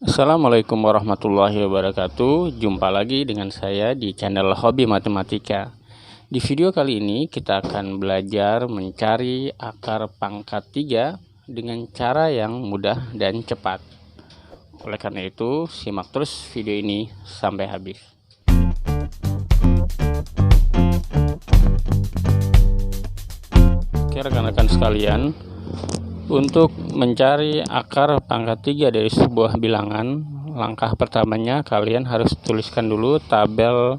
Assalamualaikum warahmatullahi wabarakatuh. Jumpa lagi dengan saya di channel Hobi Matematika. Di video kali ini kita akan belajar mencari akar pangkat 3 dengan cara yang mudah dan cepat. Oleh karena itu, simak terus video ini sampai habis. Oke, rekan-rekan sekalian, untuk mencari akar pangkat 3 dari sebuah bilangan, langkah pertamanya kalian harus tuliskan dulu tabel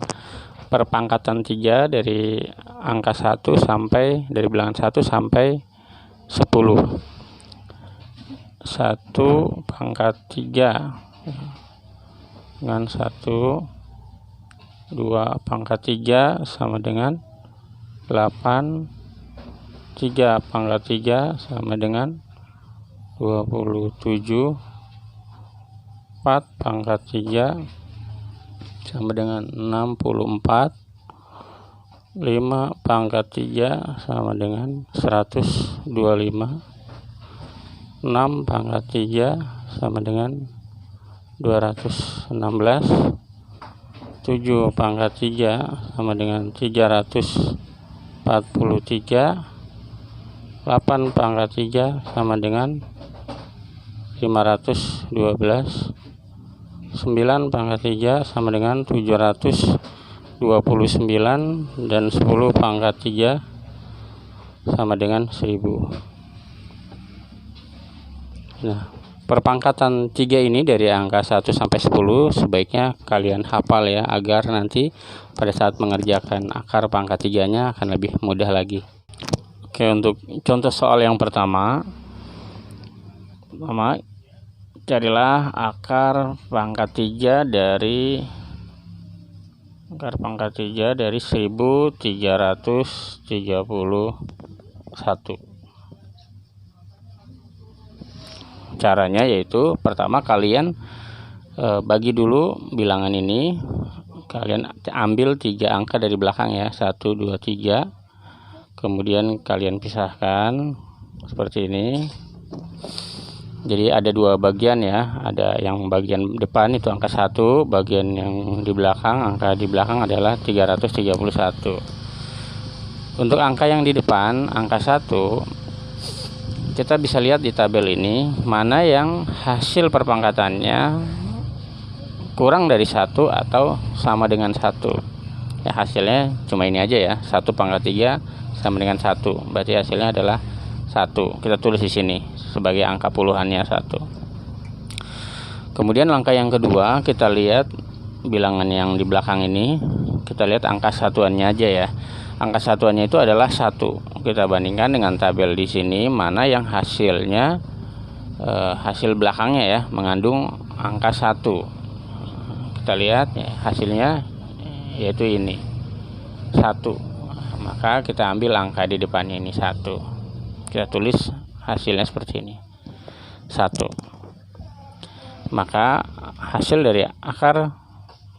perpangkatan 3 dari angka 1 sampai dari bilangan 1 sampai 10. 1 pangkat 3 dengan 1, 2 pangkat 3 sama dengan 8, 3 pangkat 3 sama dengan 27, 4 pangkat 3 sama dengan 64, 5 pangkat 3 sama dengan 125, 6 pangkat 3 sama dengan 216, 7 pangkat 3 sama dengan 343, 8 pangkat 3 sama dengan 512, 9 pangkat 3 sama dengan 729, dan 10 pangkat 3 sama dengan 1000. Nah, perpangkatan 3 ini dari angka 1 sampai 10 sebaiknya kalian hafal ya, agar nanti pada saat mengerjakan akar pangkat 3-nya akan lebih mudah lagi. Oke, untuk contoh soal yang pertama, carilah akar pangkat 3 dari 1331. Caranya yaitu pertama kalian bagi dulu bilangan ini, kalian ambil 3 angka dari belakang ya, 1, 2, 3. Kemudian kalian pisahkan seperti ini. Jadi ada 2 bagian ya, ada yang bagian depan itu angka 1, bagian yang di belakang, angka di belakang adalah 331. Untuk angka yang di depan, angka 1, kita bisa lihat di tabel ini mana yang hasil perpangkatannya kurang dari 1 atau sama dengan 1. Ya, hasilnya cuma ini aja ya, 1 pangkat 3 sama dengan 1, berarti hasilnya adalah 1. Kita tulis di sini sebagai angka puluhannya 1. Kemudian langkah yang kedua, kita lihat bilangan yang di belakang ini, kita lihat angka satuannya aja ya. Angka satuannya itu adalah 1. Kita bandingkan dengan tabel di sini mana yang hasilnya hasil belakangnya ya mengandung angka 1. Kita lihat ya, hasilnya yaitu ini 1. Maka kita ambil angka di depannya ini 1. Kita tulis hasilnya seperti ini 1. Maka hasil dari akar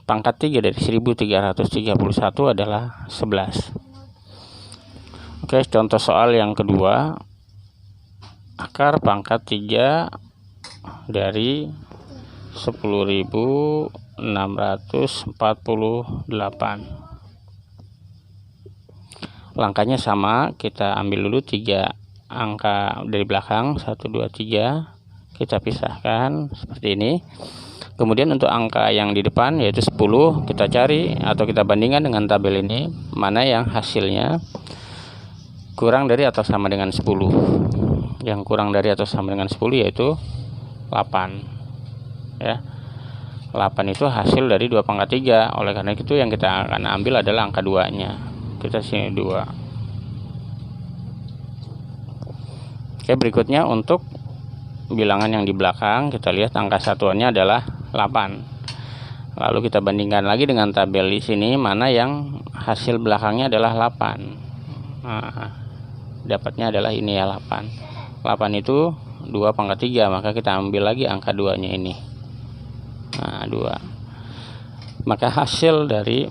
pangkat 3 dari 1331 adalah 11. Oke, contoh soal yang kedua, akar pangkat 3 dari 10.648. Langkahnya sama, kita ambil dulu 3 angka dari belakang, 1, 2, 3, kita pisahkan seperti ini. Kemudian untuk angka yang di depan yaitu 10, kita cari atau kita bandingkan dengan tabel ini mana yang hasilnya kurang dari atau sama dengan 10. Yang kurang dari atau sama dengan 10 yaitu 8 ya. 8 itu hasil dari 2 pangkat 3. Oleh karena itu yang kita akan ambil adalah angka 2-nya. Kita sini 2. Oke, berikutnya untuk bilangan yang di belakang, kita lihat angka satuannya adalah 8. Lalu kita bandingkan lagi dengan tabel di sini mana yang hasil belakangnya adalah 8. Nah, dapatnya adalah ini ya, 8. 8 itu 2 pangkat 3, maka kita ambil lagi angka 2-nya ini. Nah, 2. Maka hasil dari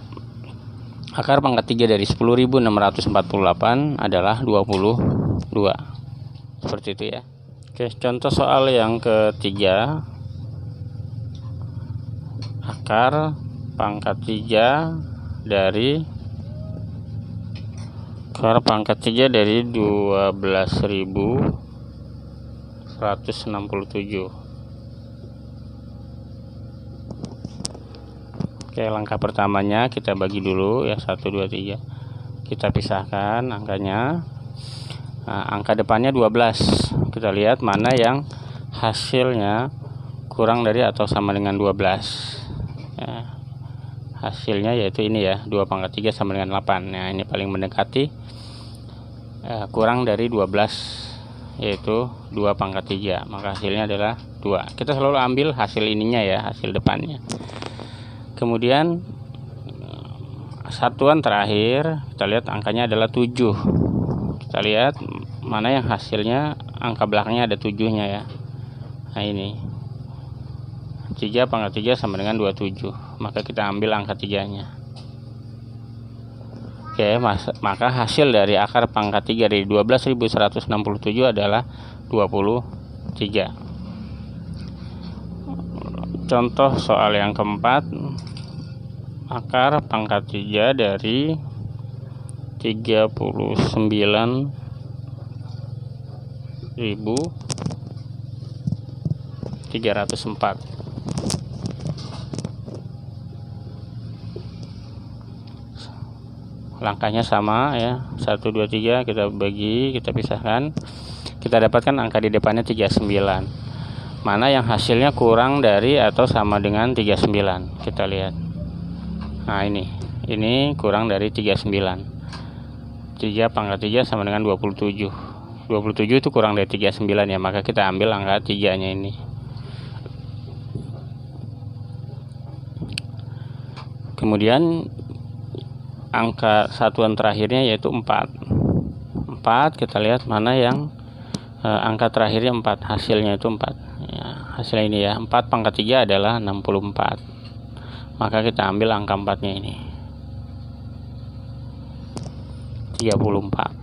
akar pangkat 3 dari 10.648 adalah 22. Seperti itu ya. Oke, contoh soal yang ketiga. akar pangkat 3 dari 12.167. Oke, langkah pertamanya kita bagi dulu ya, 1 2 3. Kita pisahkan angkanya. Nah, angka depannya 12. Kita lihat mana yang hasilnya kurang dari atau sama dengan 12. Ya, hasilnya yaitu ini ya, 2 pangkat 3 sama dengan 8. Nah, ini paling mendekati kurang dari 12, yaitu 2 pangkat 3. Maka hasilnya adalah 2. Kita selalu ambil hasil ininya ya, hasil depannya. Kemudian satuan terakhir kita lihat angkanya adalah 7. Kita lihat mana yang hasilnya angka belakangnya ada 7-nya ya. Nah, ini 3 pangkat 3 sama dengan 27. Maka kita ambil angka 3-nya. Oke, maka hasil dari akar pangkat 3 dari 12.167 adalah 23. Contoh soal yang keempat, akar pangkat 3 dari 39.304. Langkahnya sama ya, 1 2 3 kita bagi, kita pisahkan. Kita dapatkan angka di depannya 39. Mana yang hasilnya kurang dari atau sama dengan 39? Kita lihat. Nah, ini kurang dari 39. 3 pangkat 3 sama dengan 27. 27 itu kurang dari 39 ya, maka kita ambil angka 3-nya ini. Kemudian angka satuan terakhirnya yaitu 4. 4 kita lihat mana yang angka terakhirnya 4, hasilnya itu 4. Ya, hasilnya ini ya, 4 pangkat 3 adalah 64. Maka kita ambil angka 4-nya ini, 34.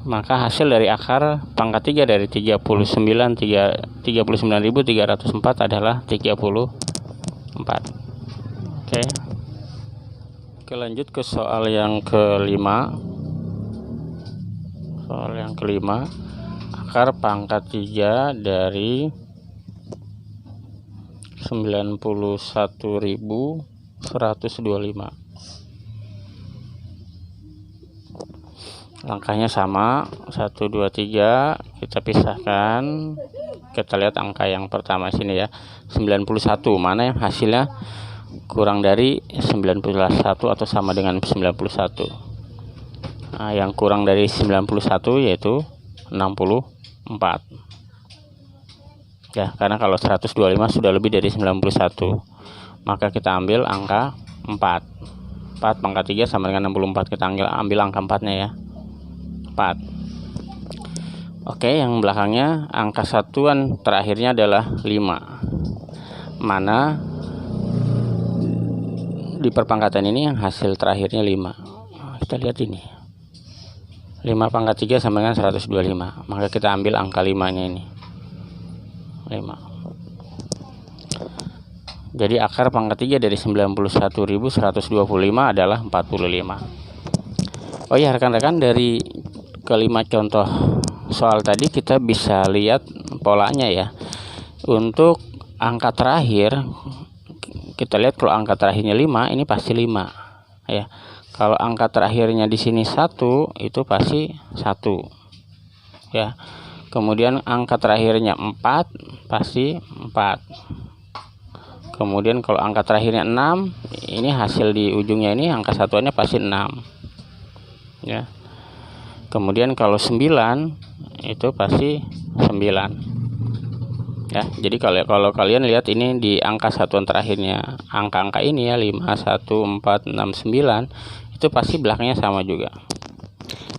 Maka hasil dari akar pangkat 3 dari 39.304 adalah 34. Oke. Oke, lanjut ke soal yang kelima. Soal yang kelima, akar pangkat 3 dari 91.125. Langkahnya sama, 1 2 3, kita pisahkan. Kita lihat angka yang pertama sini ya, 91. Mana yang hasilnya kurang dari 91 atau sama dengan 91? Nah, yang kurang dari 91 yaitu 64. Ya, karena kalau 125 sudah lebih dari 91, maka kita ambil angka 4. 4 pangkat 3 sama dengan 64. Kita ambil angka 4-nya ya, 4. Oke, yang belakangnya angka satuan terakhirnya adalah 5. Mana di perpangkatan ini yang hasil terakhirnya 5? Kita lihat ini, 5 pangkat 3 sama dengan 125. Maka kita ambil angka 5-nya ini, 5. Jadi akar pangkat 3 dari 91.125 adalah 45. Oh ya rekan-rekan, dari kelima contoh soal tadi kita bisa lihat polanya ya. Untuk angka terakhir kita lihat, kalau angka terakhirnya 5, ini pasti 5 ya. Kalau angka terakhirnya di sini 1, itu pasti 1 ya. Kemudian angka terakhirnya 4, pasti 4. Kemudian kalau angka terakhirnya 6, ini hasil di ujungnya ini angka satuannya pasti 6 ya. Kemudian kalau 9, itu pasti 9 ya. Jadi kalau kalian lihat ini di angka satuan terakhirnya, angka-angka ini ya, 5 1 4 6 9, itu pasti belakangnya sama juga.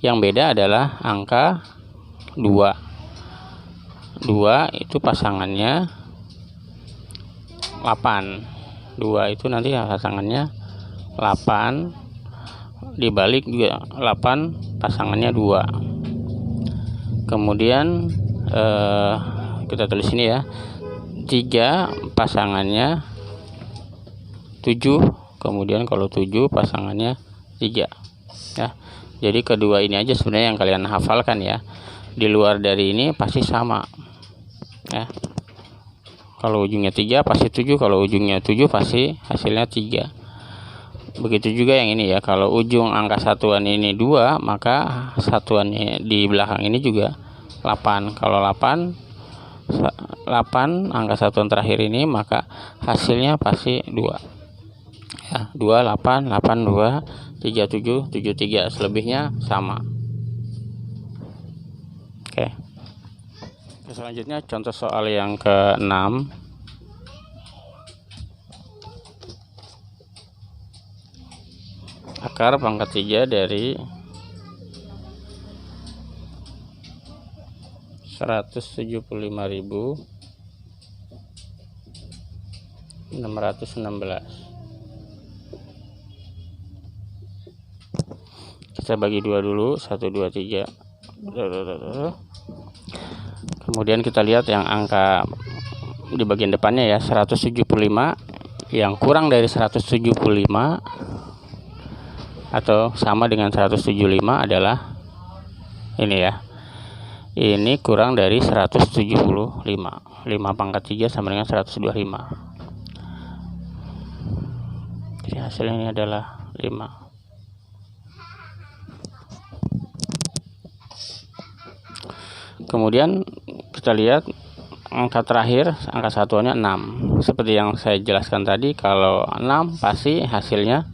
Yang beda adalah angka 2 itu pasangannya 8. 2 itu nanti pasangannya 8, dibalik juga 8 pasangannya 2. Kemudian kita tulis ini ya, 3 pasangannya 7, kemudian kalau 7 pasangannya 3 ya. Jadi kedua ini aja sebenarnya yang kalian hafalkan ya. Di luar dari ini pasti sama ya. Kalau ujungnya 3 pasti 7, kalau ujungnya 7 pasti hasilnya 3. Begitu juga yang ini ya, kalau ujung angka satuan ini 2, maka satuannya di belakang ini juga 8. Kalau 8 angka satuan terakhir ini, maka hasilnya pasti 2 ya. 2 8 8 2 3 7 7 3, selebihnya sama. Oke. Selanjutnya contoh soal yang ke-6. Akar pangkat 3 dari 175.616. Kita bagi 2 dulu, 1 2 3. Kemudian kita lihat yang angka di bagian depannya ya, 175. Yang kurang dari 175 atau sama dengan 175 adalah ini ya. Ini kurang dari 175. 5 pangkat 3 sama dengan 125. Jadi hasilnya ini adalah 5. Kemudian kita lihat angka terakhir, angka satuannya 6. Seperti yang saya jelaskan tadi, kalau 6 pasti hasilnya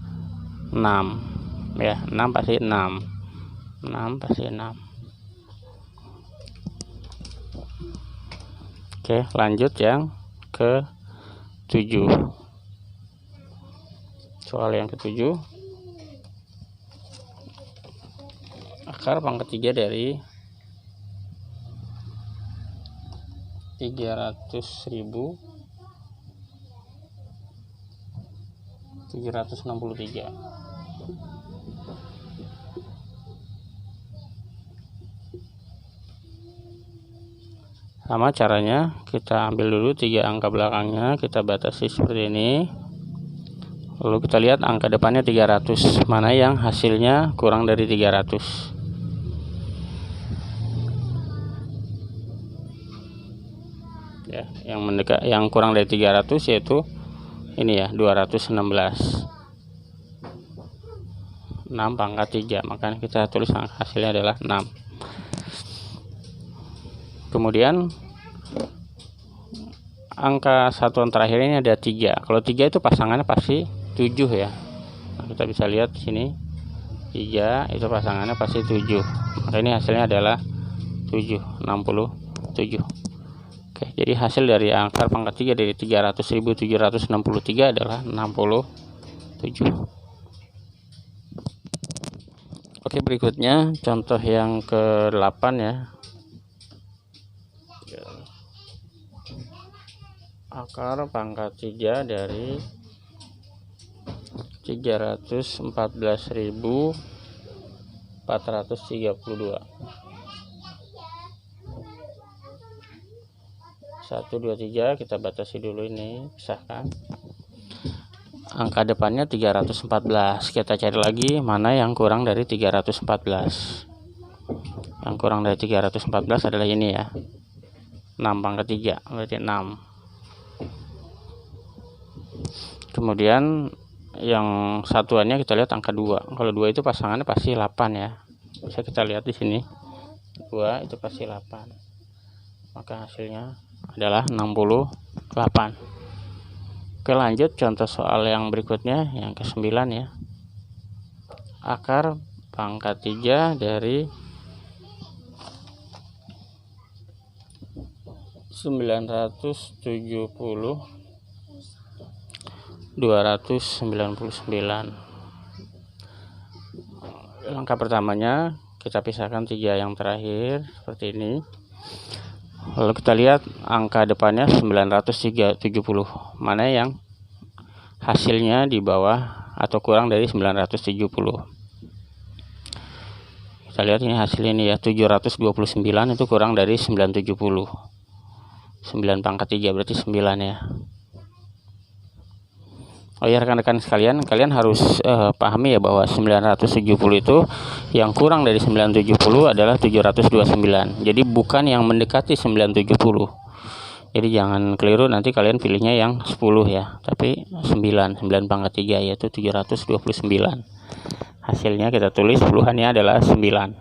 6 ya. 6 pasti 6. 6 pasti 6. Oke, lanjut yang ke-7. Soal yang ke-7. Akar pangkat 3 dari 300.763. Sama caranya, kita ambil dulu 3 angka belakangnya, kita batasi seperti ini. Lalu kita lihat angka depannya 300, mana yang hasilnya kurang dari 300. Ya, yang kurang dari 300 yaitu ini ya, 216. 6 pangkat 3, makanya kita tulis hasilnya adalah 6. Kemudian angka satuan terakhir ini ada 3. Kalau 3 itu pasangannya pasti 7 ya. Nah, kita bisa lihat di sini 3 itu pasangannya pasti 7. Maka ini hasilnya adalah 7, 67. Oke, jadi hasil dari akar pangkat 3 dari 300.763 adalah 67. Oke, berikutnya contoh yang ke-8 ya. Akar pangkat 3 dari 314.432. 1 2 3, kita batasi dulu ini, pisahkan. Angka depannya 314. Kita cari lagi mana yang kurang dari 314. Yang kurang dari 314 adalah ini ya. 6 pangkat 3, berarti 6. Kemudian yang satuannya kita lihat angka 2. Kalau 2 itu pasangannya pasti 8 ya. Bisa kita lihat di sini. 2 itu pasti 8. Maka hasilnya adalah 68. Oke, lanjut contoh soal yang berikutnya, yang ke-9 ya. Akar pangkat 3 dari 970.299. Langkah pertamanya kita pisahkan 3 yang terakhir seperti ini. Lalu kita lihat angka depannya 970, mana yang hasilnya di bawah atau kurang dari 970. Kita lihat ini hasilnya ini ya, 729 itu kurang dari 970. 9 pangkat 3 berarti 9 ya. Oh ya rekan-rekan sekalian, kalian harus pahami ya bahwa 970 itu yang kurang dari 970 adalah 729. Jadi bukan yang mendekati 970. Jadi jangan keliru nanti kalian pilihnya yang 10 ya, tapi 9 pangkat 3 yaitu 729. Hasilnya kita tulis puluhannya adalah 9.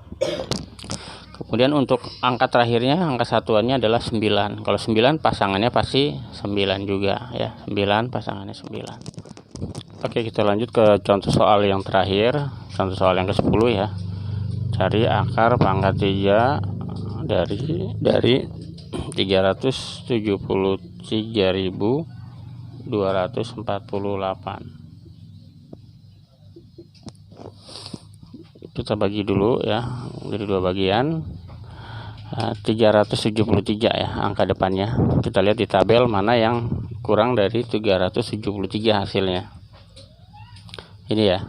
Kemudian untuk angka terakhirnya, angka satuannya adalah 9. Kalau 9 pasangannya pasti 9 juga ya. 9 pasangannya 9. Oke, kita lanjut ke contoh soal yang terakhir, contoh soal yang ke-10 ya. Cari akar pangkat 3 dari 373.248. Kita bagi dulu ya, jadi dua bagian. 373 ya angka depannya. Kita lihat di tabel mana yang kurang dari 373 hasilnya. Ini ya.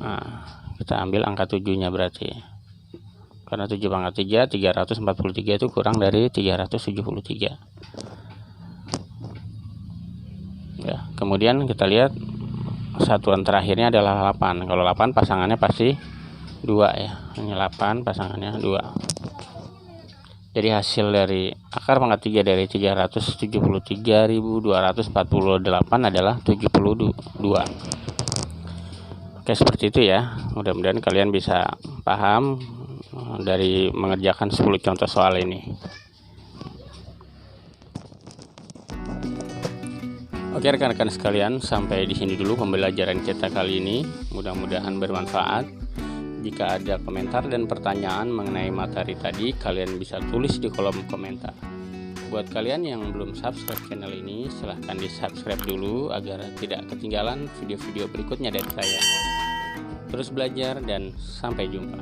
Nah, kita ambil angka 7-nya berarti. Karena 7 pangkat 3, 343 itu kurang dari 373. Ya, kemudian kita lihat satuan terakhirnya adalah 8. Kalau 8 pasangannya pasti 2 ya. Ini 8 pasangannya 2. Jadi hasil dari akar pangkat 3 dari 373.248 adalah 72. Oke, seperti itu ya. Mudah-mudahan kalian bisa paham dari mengerjakan 10 contoh soal ini. Oke rekan-rekan sekalian, sampai di sini dulu pembelajaran kita kali ini. Mudah-mudahan bermanfaat. Jika ada komentar dan pertanyaan mengenai materi tadi, kalian bisa tulis di kolom komentar. Buat kalian yang belum subscribe channel ini, silahkan di subscribe dulu agar tidak ketinggalan video-video berikutnya dari saya. Terus belajar dan sampai jumpa.